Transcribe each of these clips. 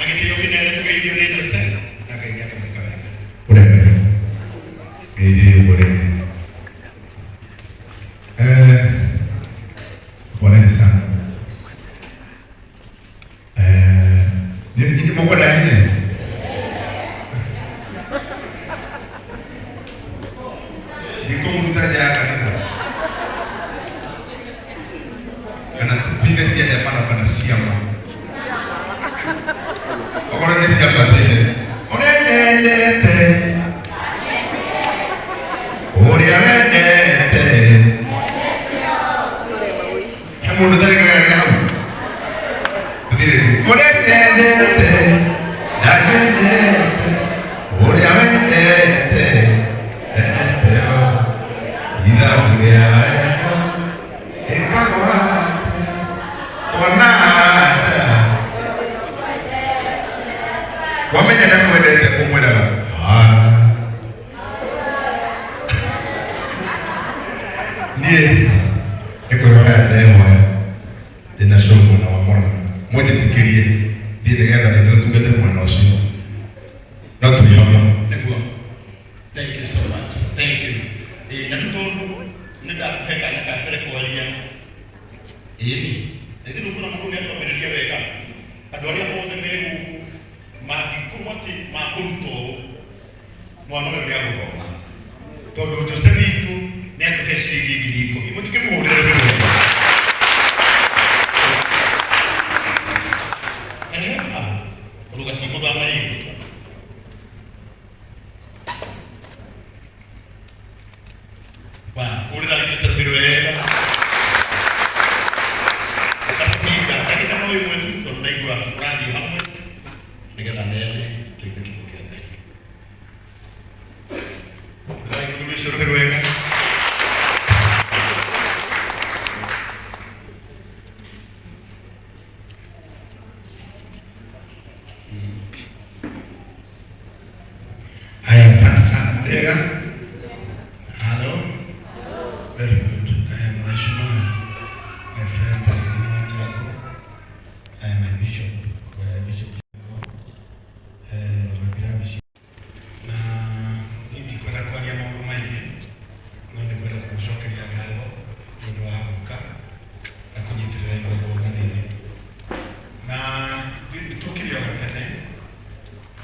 Nakitiyo kinene tukaitio ni Jose nakaingia kamika weka. Ure. Idi ure. Pole sana. Ni mko ndani ne? Diko mutaja kanisa. Kana tupinde sia de pana siama. Agora nesse abate. Orendete. Oriamente. Kamu udah dengar kamu? Tadi. Orendete. Dagende. Oriamente. Ida ulia. Ekawa. Wanata. Wamenya na kwendete kumwenda. Ndiye eko ya leo ina shoko na wamona. Moja fikirie ndiye ngenda ndio tugete mwana usiku. Na tuyama. Negwa. Thank you so much. Thank you. Na tutondo nenda kweka na kapere kwalia. Ndio kuna mtu anaitwa Berelia weka. Adoria mmoja mbegu makikumati makuruto mwana wewe yako. Todo utostamitu neto keshiki giko. Imotike muone leo. Luga timo da mai. Va, ora da lì sta piruela. Kita mau ibu itu naik gua radio apa? Negara nele, kita kita kita. Lagi dulu suruh beruang. Ayah sana dia kan? Halo. Very good. Nice man. My friend. Bishop Rabira Bishop na hivi kwenda kwa ya mambo mengi ndio kwenda kumshokelea galo ndio hapo na kujitilia kwa nini na vitokio vya tena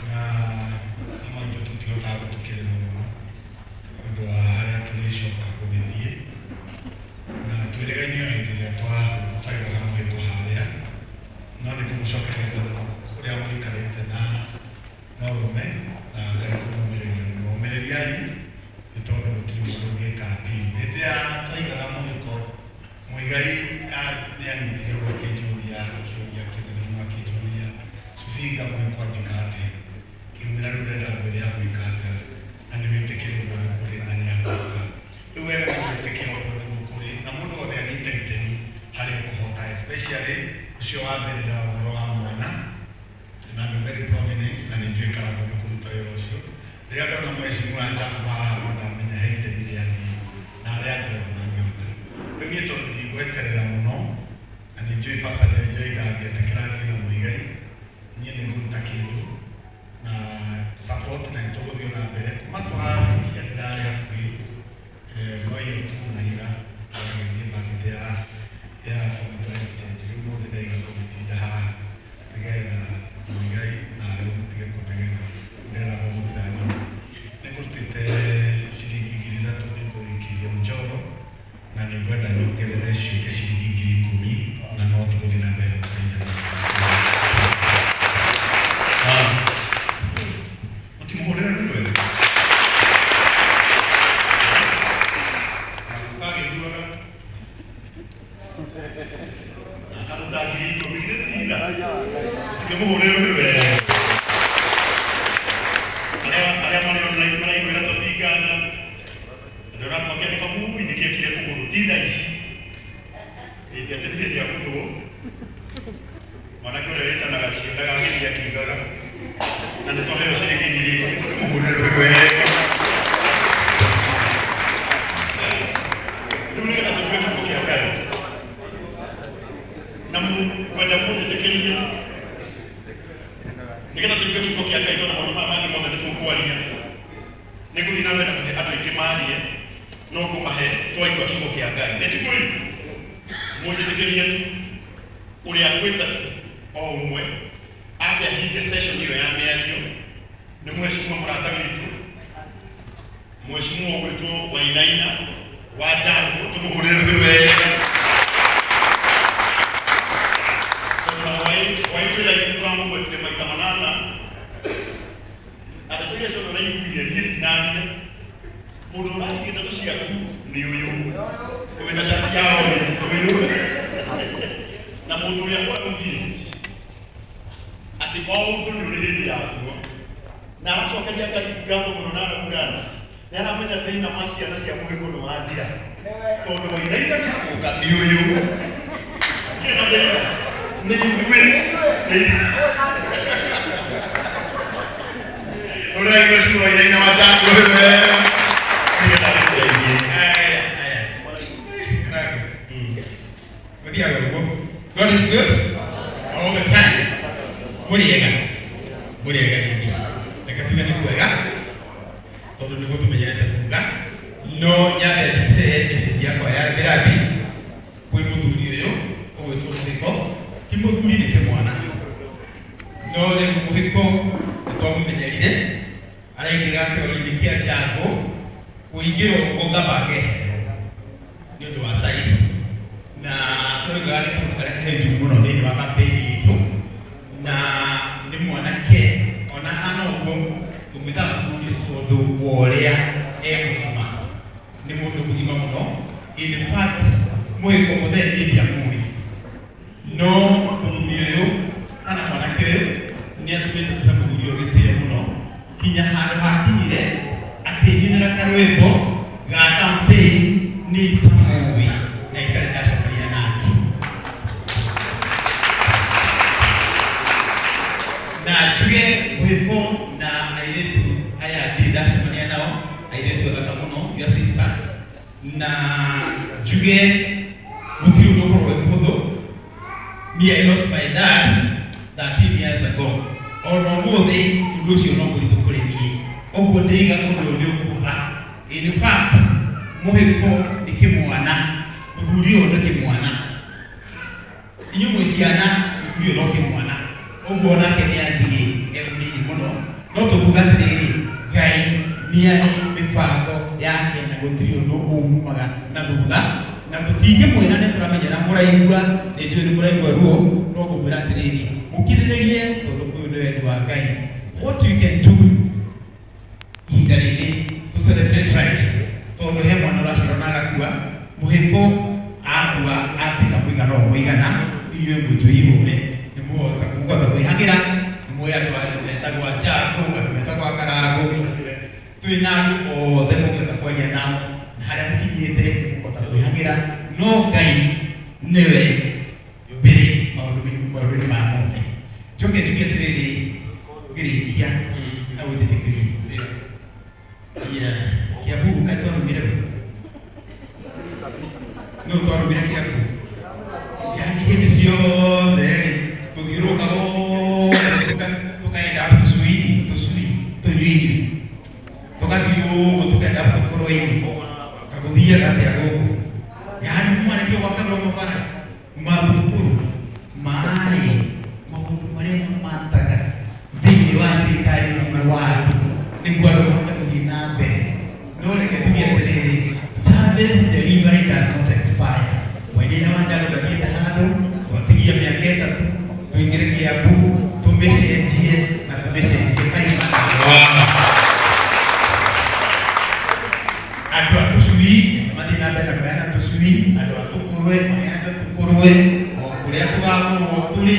na kama ndio tukio la tukio ndio hali ya tulisho kwa kubidie na tueleganyo ile toa taiga kama hiyo hali nani kumushoka kwa kule Afrika lete na Norme na kwa mumereriani itondo kutumia kapi ndia taiga kama yuko muigai yani tiro kwa kijulia kwa kijulia sufiga kwa jikate kimira rudada bali hapo ikata aniwete kile kwa kule ndani hapo wewe aniwete kile kwa kule na mudo wa anita iteni hali ya kuhota especially usio wabele la waro amona na very prominent na nijue kala kwa kuruta yosho leo na mheshimiwa Jamba na menya hete biliani na leo na ngota wengi to ni weterera muno na nijue papa DJ da ya tekrani na muigai nyine kuruta kindu na support na itogo dio na mbere matwa ya ndare ya kui goyo tu na ira ya ni bagidea ya president rumo de dega ko tinda dega muigai na yotiga ko dega ndera ko mutana ne kurtite shiringi girida to ne ko ikiria mjoro na ni kwenda nyongere shike shiringi giri 10 na noto ko dina mbele kutaja ultimo ore na wewe pagi dua kalau tak kiri kau begini tidak. Kamu boleh berdoa. Ada mana yang berasa pikan. Ada orang makan kamu ini kira aku baru tidak isi. Ini dia aku tu. Mana kau dah lihat nak sih, dah lagi dia kira. Nanti tu saya sini kiri kau itu kamu boleh berdoa. Dulu kita tu berdoa kau kira kan. Namun pada pun kita kiri na wena kuhe ando ikimarie no kumahe twaigua kiugo kia Ngai netikuri mujitikirie tu uri akwita tu o umwe abe hinge session hiyo ya miario ni mheshimiwa mrata witu mheshimiwa wetu Wainaina wa Jango tumuhurire birwe sasa waitira ikitwamu gwetire maita manana adakiria shono na yukuye yiri nani mudo rani kitatu ciaku ni uyu wena shati yao ni uyu na mudo ya kwa ngiri ati kwa undu ni uri hindi yaku na aracokeria Ngai ngatho muno na Uganda na aramenya thina wa ciana cia muhiko no wandia tondu Wainaina ni aguka ni uyu kina thina ni ithuĩ urai mheshimiwa Wainaina wa Jango God is good all the time. Muriega nini nakatuga ni kwega tondu niguo tumenyerete kuga no nyendete message yakwa ya birabi kwi muthuri uyu ugwitwo Muhiko ti muthuri ni ke mwana no le Muhiko nitwamumenyerire araingira kioroni kia Jango kuingirwo kugonga bage ni undu wa size na tunaigana ni kare heju muno ni wa kampeni itu na ni mwanake ona hana ugo tumita muthuri tondu woria mugima ni mundu mugima muno in fact Muhiko mutheri ndia mui no muthuri uyu kana mwanake ni atumite tuha muthuri uyu gitire muno kinya handu hakinyire atinira karwimbo ga campaign ni tamuwi na ikarendasha karia nake na juge Muhiko na airetu aya didasha karia nao airetu thaka muno your sisters na juge mutiri undo kwa muhuthu me I lost my dad 13 years ago ono muthi undu ucio no muritu kuri nie oguo ndiga undu uyu kuga in fact Muhiko ni kimwana muthuri uyu ni kimwana inyu mwiciana muthuri uyu no kimwana oguo nake ni athie munini muno no tukuga atiriri Ngai ni ari mibango yake na gutiri undu umumaga na thutha na tutinge mwira ni turamenyera muraigua ni njui ni muraigua ruo no kumwira atiriri mukiriririe tondu uyu ni wendi wa Ngai what you can do ihinda riri to celebrate life tondu he mwana uracirona agakua Muhiko akua atika mwigana o mwigana inyue mwitwe ihure ni muhota kwihagira ni mwe andu metagwa Jango andu metagwa Karango twina andu othe mugeta kwaria nao na haria mukinyite muhota kwihagira no Ngai niwe mbere maundu ma mothe njoke njuge atiriri ngirikia na gutitikiri Kiambu kaitwarumire no twarumire Kiambu yani hindi ciothe tuthiuruka tukaenda tusuini tukathiu tukaenda tukorwo-ini kaguthia gatia guku yani mwarekio gwakagwo mabara mathukuru maai maundu maria mataga thiini wa thirikari na wandu niguo andu mahota guthii na mbere no reke tuge atiriri service delivery does not expire Wainaina wa Jango ndathiite handu twatigia miaka 3 tuingire Kiambu tumecenjie na tumecenjie kaima andu atusui mathii na mbere kweana tusui andu atukurwe maheana tukurwe o kuria tugakorwo turi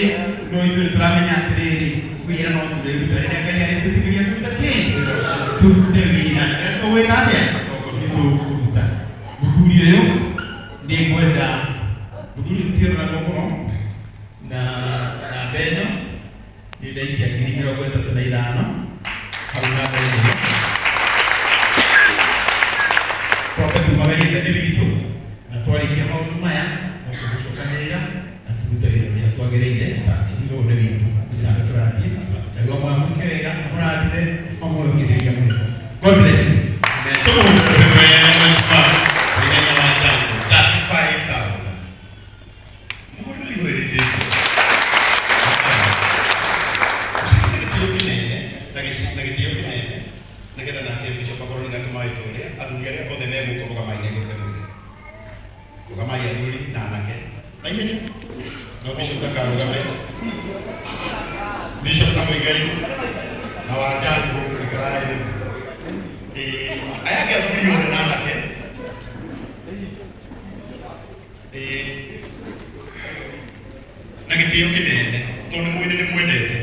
no ithuĩ turamenya atiriri wira no turiruta riria Ngai aritwitikiria turute wira na tuwira atia ni tukuruta muthuri uyu ni ngwenda muthuri tutirona muno na beno ni ndaikia 35,000 hau na mbere twabe tumagerire ni bitu na twarikia maundu maya na tugucokanirira na turute wira uria twagiriire satiro ni bitu bisanga turathie jagwa mwamuke wega murathize mamurugiriria Muhiko. God bless you. nigetha nake Bishop akorwo ni natumaĩ tũrĩa athuri arĩa othe megũkorwo kamaine gũkũ mwĩrĩ rũgamai athuri na anake na ihenya no Bishop ndakarũgame Bishop na Mũigai na Wanjangu ikarai aya angĩ athuri othe na anake na gĩtĩo kĩnene tondũ mwĩrĩ nĩ mwendete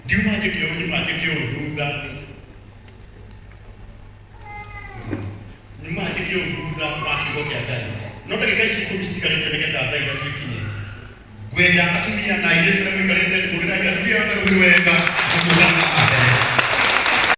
ndiuma njĩke ũũ thutha nyuma njĩke ũũ thutha wa kiugo kĩa Ngai no ndagĩka ici 10 citigarĩte nĩgetha Ngai atuĩkinye ngwenda atumia na airĩtu arĩa mũikarĩte thĩ mũgĩrai atumia othe rũhĩ wega